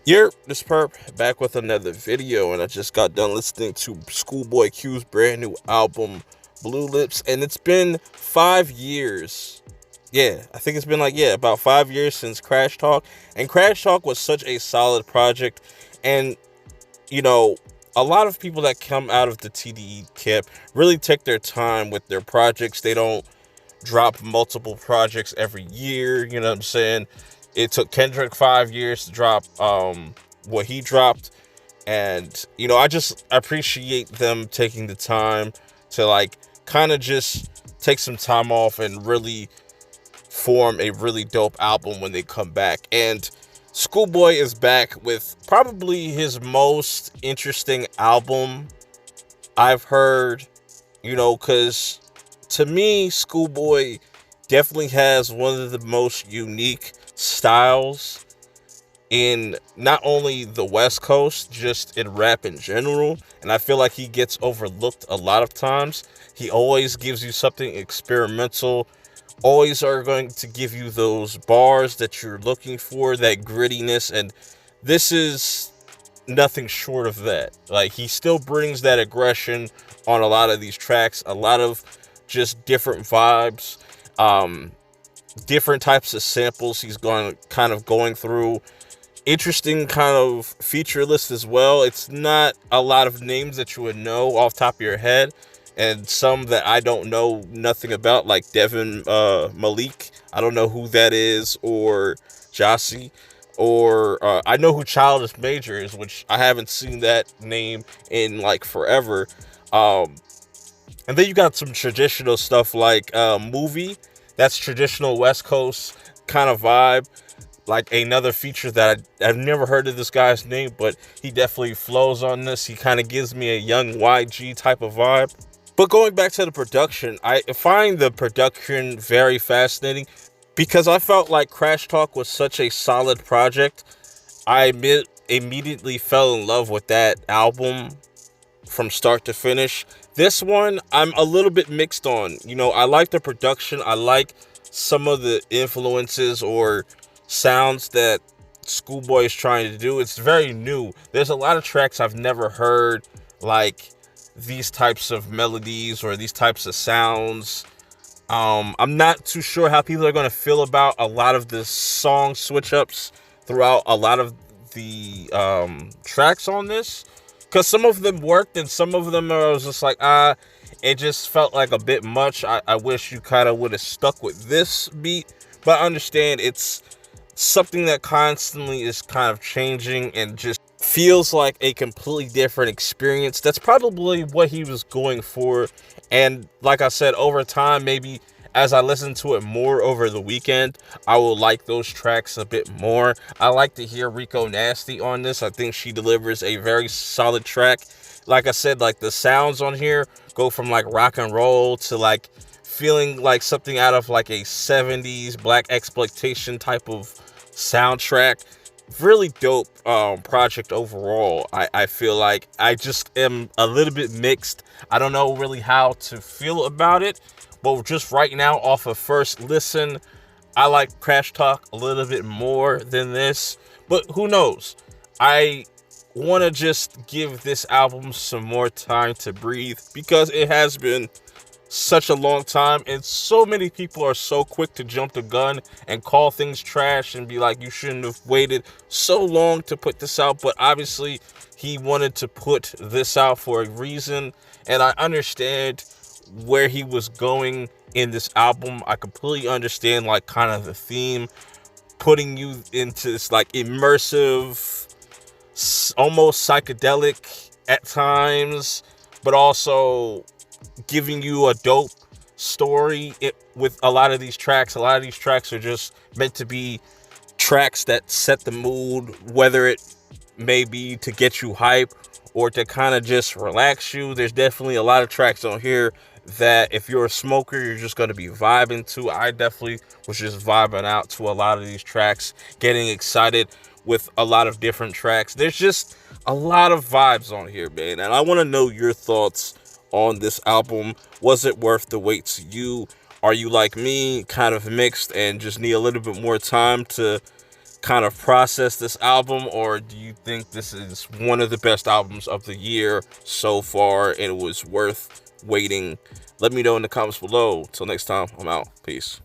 This perp back with another video, and I just got done listening to Schoolboy Q's brand new album, Blue Lips, and it's been 5 years. Yeah, I think it's been about 5 years since Crash Talk, and Crash Talk was such a solid project, and you know, a lot of people that come out of the TDE camp really take their time with their projects. They don't drop multiple projects every year. You know what I'm saying? It took Kendrick 5 years to drop what he dropped. And, I just appreciate them taking the time to kind of just take some time off and really form a really dope album when they come back. And Schoolboy is back with probably his most interesting album I've heard, because to me, Schoolboy definitely has one of the most unique styles in not only the West Coast, just in rap in general. And I feel like he gets overlooked a lot of times. He always gives you something experimental, always are going to give you those bars that you're looking for, that grittiness. And this is nothing short of that. Like, he still brings that aggression on a lot of these tracks, a lot of just different vibes, different types of samples he's going through. Interesting kind of feature list as well. It's not a lot of names that you would know off the top of your head, and some that I don't know nothing about, like Devin Malik. I don't know who that is, or Jossie, or I know who Childish Major is, which I haven't seen that name in like forever. And then you got some traditional stuff like Movie. That's traditional West Coast kind of vibe. Like another feature that I've never heard of this guy's name, but he definitely flows on this. He kind of gives me a young YG type of vibe. But going back to the production, I find the production very fascinating because I felt like Crash Talk was such a solid project. Immediately fell in love with that album from start to finish. This one, I'm a little bit mixed on. I like the production. I like some of the influences or sounds that Schoolboy is trying to do. It's very new. There's a lot of tracks I've never heard, like these types of melodies or these types of sounds. I'm not too sure how people are going to feel about a lot of the song switch ups throughout a lot of the tracks on this, because some of them worked and some of them I was just like, it just felt like a bit much. I wish you kind of would have stuck with this beat, but I understand it's something that constantly is kind of changing and just feels like a completely different experience. That's probably what he was going for. And like I said, over time, maybe as I listen to it more over the weekend, I will like those tracks a bit more. I like to hear Rico Nasty on this. I think she delivers a very solid track. Like I said, like the sounds on here go from like rock and roll to like feeling like something out of like a 70s black exploitation type of soundtrack. Really dope project overall. I feel like I just am a little bit mixed. I don't know really how to feel about it, but just right now off of first listen, I like Crash Talk a little bit more than this, but who knows. I want to just give this album some more time to breathe because it has been such a long time, and so many people are so quick to jump the gun and call things trash and be like, you shouldn't have waited so long to put this out. But obviously he wanted to put this out for a reason, and I understand where he was going in this album. I completely understand like kind of the theme, putting you into this like immersive, almost psychedelic at times, but also giving you a dope story. With a lot of these tracks are just meant to be tracks that set the mood, whether it may be to get you hype or to kind of just relax you. There's definitely a lot of tracks on here that if you're a smoker, you're just going to be vibing to. I definitely was just vibing out to a lot of these tracks, getting excited with a lot of different tracks. There's just a lot of vibes on here, man, and I want to know your thoughts on this album. Was it worth the wait to you? Are you like me, kind of mixed and just need a little bit more time to kind of process this album, or do you think this is one of the best albums of the year so far and it was worth waiting? Let me know in the comments below. Till next time, I'm out. Peace.